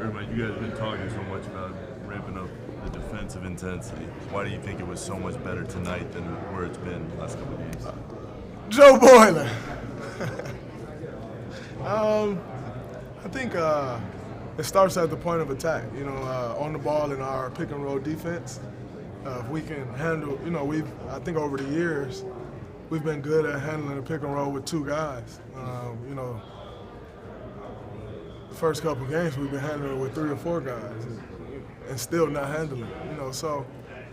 Draymond, you guys have been talking so much about ramping up the defensive intensity. Why do you think it was so much better tonight than where it's been the last couple of games? Joe Boylan. I think it starts at the point of attack. On the ball in our pick and roll defense. If we can handle, I think over the years, we've been good at handling the pick and roll with two guys. The first couple of games we've been handling it with 3 or 4 guys and still not handling it. So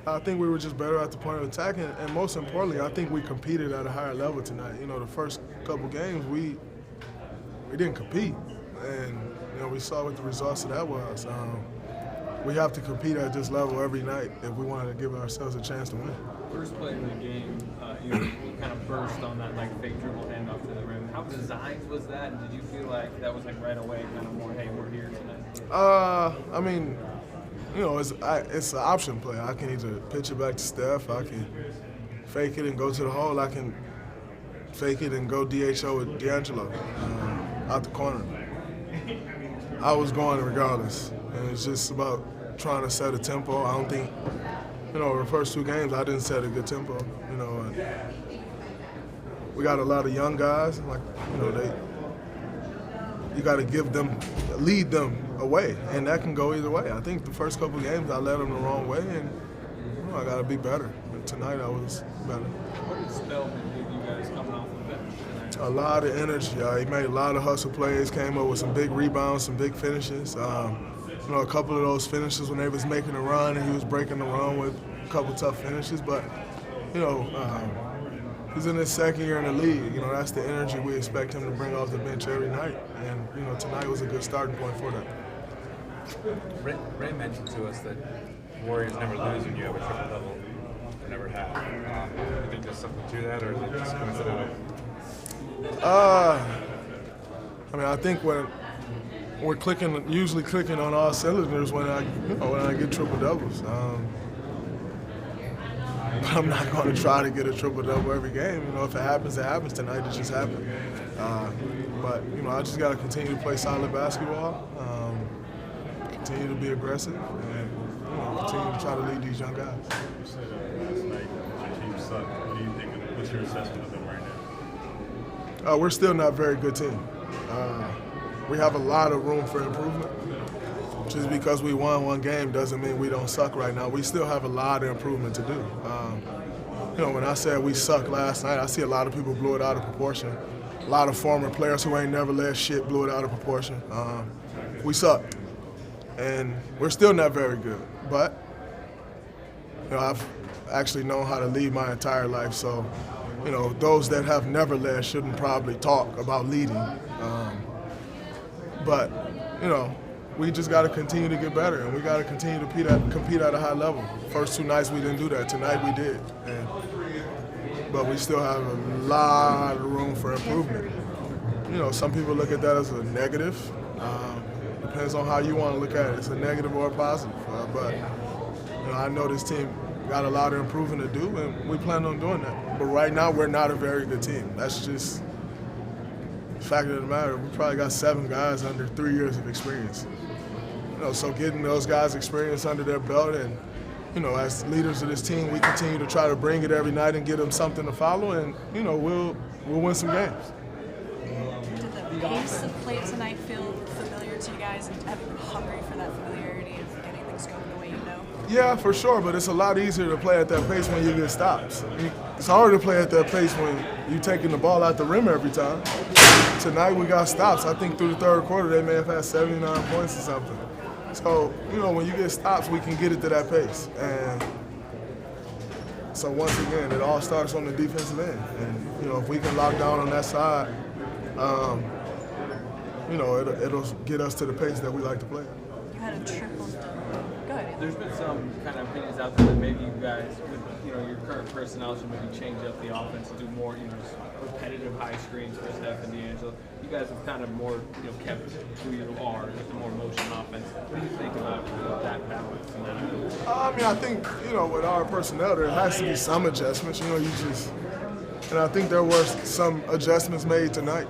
I think we were just better at the point of attack, and most importantly, I think we competed at a higher level tonight. The first couple of games we didn't compete, and we saw what the results of that was. We have to compete at this level every night if we want to give ourselves a chance to win. First play of the game, you kind of burst on that fake dribble handoff to the rim. How designed was that? And did you feel like that was right away, kind of more, hey, we're here tonight? It's an option play. I can either pitch it back to Steph, I can fake it and go to the hole, I can fake it and go DHO with D'Angelo out the corner. I was going regardless, and it's just about trying to set a tempo. I don't think, the first 2 games I didn't set a good tempo. And we got a lot of young guys. You got to lead them away, and that can go either way. I think the first couple of games I led them the wrong way, and I got to be better. And tonight I was better. What did Spellman give you guys coming off the bench tonight? A lot of energy. He made a lot of hustle plays, came up with some big rebounds, some big finishes. A couple of those finishes when they was making a run and he was breaking the run with a couple tough finishes. But, he's in his second year in the league. That's the energy we expect him to bring off the bench every night. And, tonight was a good starting point for that. Ray mentioned to us that Warriors never lose when you have a triple-double. They never have. You think there's something to that, or is it just coincidental? I think when we're usually clicking on all cylinders when I get triple doubles. But I'm not going to try to get a triple double every game. If it happens, it happens. Tonight it just happened. But I just got to continue to play solid basketball, continue to be aggressive, and continue to try to lead these young guys. You said last night your team sucked. What do you think? What's your assessment of them right now? We're still not a very good team. We have a lot of room for improvement. Just because we won 1 game doesn't mean we don't suck right now. We still have a lot of improvement to do. When I said we sucked last night, I see a lot of people blew it out of proportion. A lot of former players who ain't never led shit blew it out of proportion. We suck. And we're still not very good. But, I've actually known how to lead my entire life. So, those that have never led shouldn't probably talk about leading. But, we just got to continue to get better, and we got to continue to compete at a high level. First 2 nights we didn't do that. Tonight we did. But we still have a lot of room for improvement. Some people look at that as a negative. Depends on how you want to look at it. It's a negative or a positive. But I know this team got a lot of improving to do, and we plan on doing that. But right now we're not a very good team. That's just the fact of the matter. We probably got 7 guys under 3 years of experience. So getting those guys' experience under their belt, and as leaders of this team, we continue to try to bring it every night and give them something to follow, and we'll win some games. Did the pace of play tonight feel familiar to you guys, and have you been hungry for that familiarity of getting things going the way you know? Yeah, for sure, but it's a lot easier to play at that pace when you get stops. It's harder to play at that pace when you're taking the ball out the rim every time. Tonight we got stops. I think through the 3rd quarter they may have had 79 points or something. So, when you get stops, we can get it to that pace. And so once again, it all starts on the defensive end. And, if we can lock down on that side, it'll get us to the pace that we like to play. You had a triple. Go ahead. There's been some kind of opinions out there that maybe you guys, with your current personnel, should maybe change up the offense and do more, just repetitive high screens for Steph and D'Angelo. You guys have kind of more, kept who you are, just a more motion offense. What do you think about that balance? I think, with our personnel, there has to be some adjustments. And I think there were some adjustments made tonight.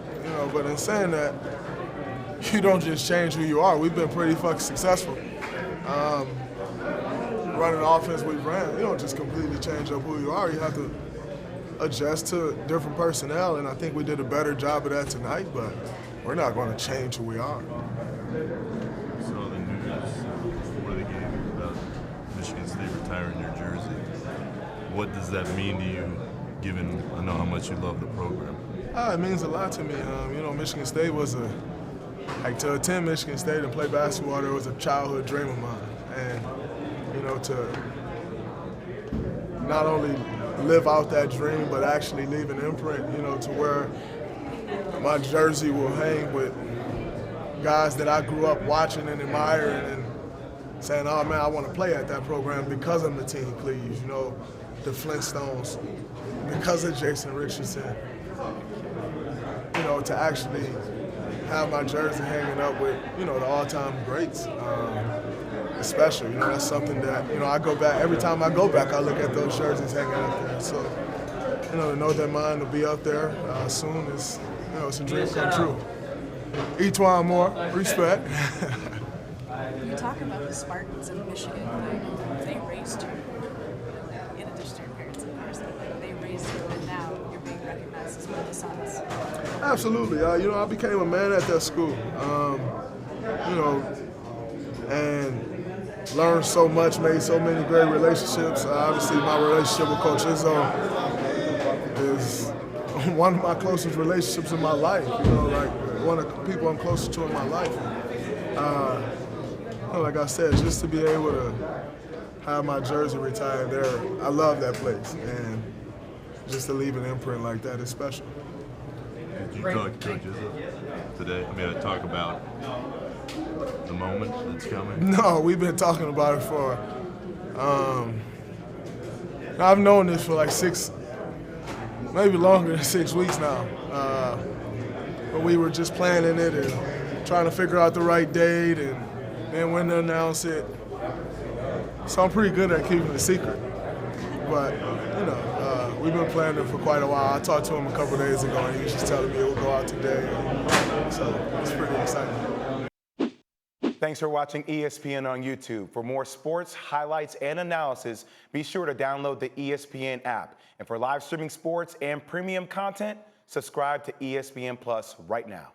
But in saying that, you don't just change who you are. We've been pretty fucking successful. Running the offense we've ran, you don't just completely change up who you are. You have to adjust to different personnel, and I think we did a better job of that tonight, but we're not going to change who we are. So the news before the game about Michigan State retiring your jersey, what does that mean to you, given I know how much you love the program? It means a lot to me. Michigan State was to attend Michigan State and play basketball, there was a childhood dream of mine. And, to not only live out that dream, but actually leave an imprint, to where my jersey will hang with guys that I grew up watching and admiring and saying, oh man, I want to play at that program because of Mateen Cleaves, the Flintstones, because of Jason Richardson. To actually have my jersey hanging up with, the all-time greats. It's special, that's something that, I go back, every time I go back, I look at those jerseys hanging up there. So, to know that mine will be up there soon is, it's a dream come true. Etwan Moore, respect. You're talking about the Spartans in Michigan. They raised you, in addition to your parents, of course. They raised you, and now you're being recognized as one of the sons. Absolutely. I became a man at that school. And learned so much, made so many great relationships. Obviously, my relationship with Coach Izzo is one of my closest relationships in my life. One of the people I'm closest to in my life. Like I said, just to be able to have my jersey retired there, I love that place, and just to leave an imprint like that is special. Did you talk to Coach Izzo today? I talk about the moment that's coming? No, we've been talking about it for, I've known this for like 6, maybe longer than 6 weeks now. But we were just planning it and trying to figure out the right date and then when to announce it. So I'm pretty good at keeping it secret. But, we've been planning it for quite a while. I talked to him a couple days ago and he was just telling me it will go out today. So it's pretty exciting. Thanks for watching ESPN on YouTube. For more sports, highlights, and analysis, be sure to download the ESPN app. And for live streaming sports and premium content, subscribe to ESPN Plus right now.